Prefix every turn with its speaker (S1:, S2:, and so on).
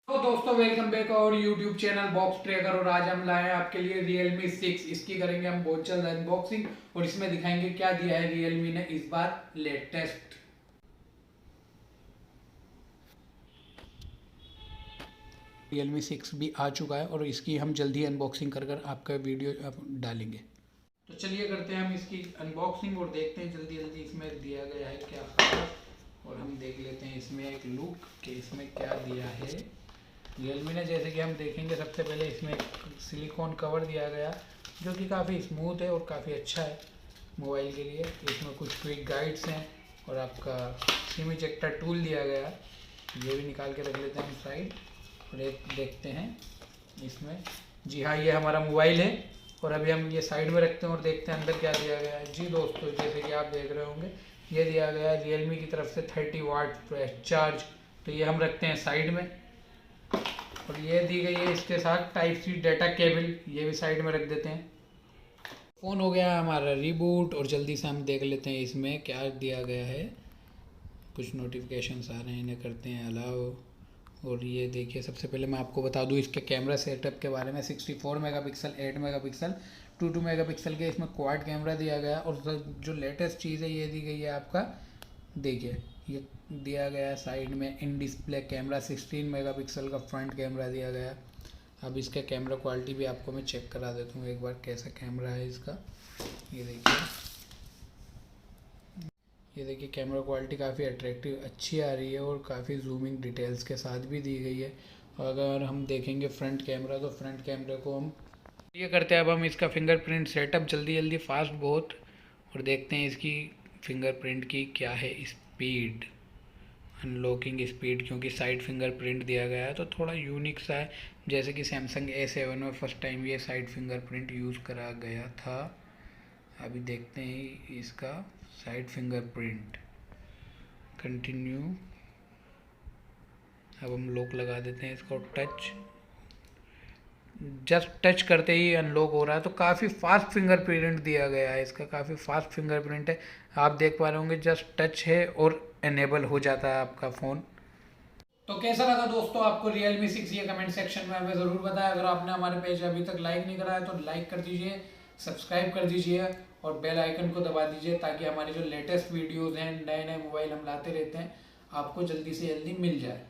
S1: तो दोस्तों welcome back और YouTube चैनल बॉक्स ट्रैकर। और आज हम लाए हैं आपके लिए Realme 6। इसकी करेंगे हम बहुत जल्द अनबॉक्सिंग और इसमें दिखाएंगे क्या दिया है Realme ने इस बार लेटेस्ट। Realme 6 भी आ चुका है और इसकी हम जल्दी अनबॉक्सिंग कर आपका वीडियो डालेंगे। तो चलिए करते हैं हम इसकी अनबॉक्सिंग और देखते हैं जल्दी जल्दी इसमें दिया गया है क्या खास। और हम देख लेते हैं इसमें एक लुक कि इसमें क्या दिया है रियलमी ने। जैसे कि हम देखेंगे सबसे पहले इसमें एक सिलिकॉन कवर दिया गया जो कि काफ़ी स्मूथ है और काफ़ी अच्छा है मोबाइल के लिए। इसमें कुछ क्विक गाइड्स हैं और आपका सिम इजेक्टर टूल दिया गया, ये भी निकाल के रख लेते हैं हम साइड। और एक देखते हैं इसमें, जी हाँ ये हमारा मोबाइल है। और अभी हम ये साइड में रखते हैं और देखते हैं अंदर क्या दिया गया है। जी दोस्तों जैसे कि आप देख रहे होंगे ये दिया गया है रियलमी की तरफ से 30 वाट चार्ज। तो ये हम रखते हैं साइड में। और ये दी गई है इसके साथ टाइप सी डाटा केबल, ये भी साइड में रख देते हैं। फ़ोन हो गया हमारा रिबूट और जल्दी से हम देख लेते हैं इसमें क्या दिया गया है। कुछ नोटिफिकेशंस आ रहे हैं, इन्हें करते हैं अलाउ। और ये देखिए सबसे पहले मैं आपको बता दूं इसके कैमरा सेटअप के बारे में। 64 मेगापिक्सल, 8 मेगापिक्सल, 2 मेगापिक्सल के इसमें क्वाड कैमरा दिया गया। और जो लेटेस्ट चीज़ है ये दी गई है आपका, देखिए ये दिया गया साइड में इन डिस्प्ले कैमरा। 16 मेगापिक्सल का फ्रंट कैमरा दिया गया। अब इसका कैमरा क्वालिटी भी आपको मैं चेक करा देता हूँ एक बार कैसा कैमरा है इसका। ये देखिए, ये देखिए कैमरा क्वालिटी काफ़ी अट्रैक्टिव अच्छी आ रही है और काफ़ी जूमिंग डिटेल्स के साथ भी दी गई है। और अगर हम देखेंगे फ्रंट कैमरा, तो फ्रंट कैमरे को हम ये करते हैं। अब हम इसका फिंगरप्रिंट सेटअप जल्दी जल्दी फास्ट बहुत, और देखते हैं इसकी फिंगरप्रिंट की क्या है स्पीड, अनलॉकिंग स्पीड। क्योंकि साइड फिंगरप्रिंट दिया गया है तो थोड़ा यूनिक सा है। जैसे कि सैमसंग A7 में फर्स्ट टाइम ये साइड फिंगरप्रिंट यूज़ करा गया था। अभी देखते हैं इसका साइड फिंगरप्रिंट, कंटिन्यू। अब हम लॉक लगा देते हैं इसको, टच, जस्ट टच करते ही अनलॉक हो रहा है। तो काफ़ी फास्ट फिंगरप्रिंट दिया गया है इसका, काफ़ी फास्ट फिंगरप्रिंट है। आप देख पा रहे होंगे जस्ट टच है और एनेबल हो जाता है आपका फ़ोन। तो कैसा लगा दोस्तों आपको Realme 6, ये कमेंट सेक्शन में हमें ज़रूर बताएं। अगर आपने हमारे पेज अभी तक लाइक नहीं करा है तो लाइक कर दीजिए, सब्सक्राइब कर दीजिए और बेल आइकन को दबा दीजिए ताकि हमारे जो लेटेस्ट वीडियोज़ हैं, नए नए मोबाइल हम लाते रहते हैं, आपको जल्दी से जल्दी मिल जाए।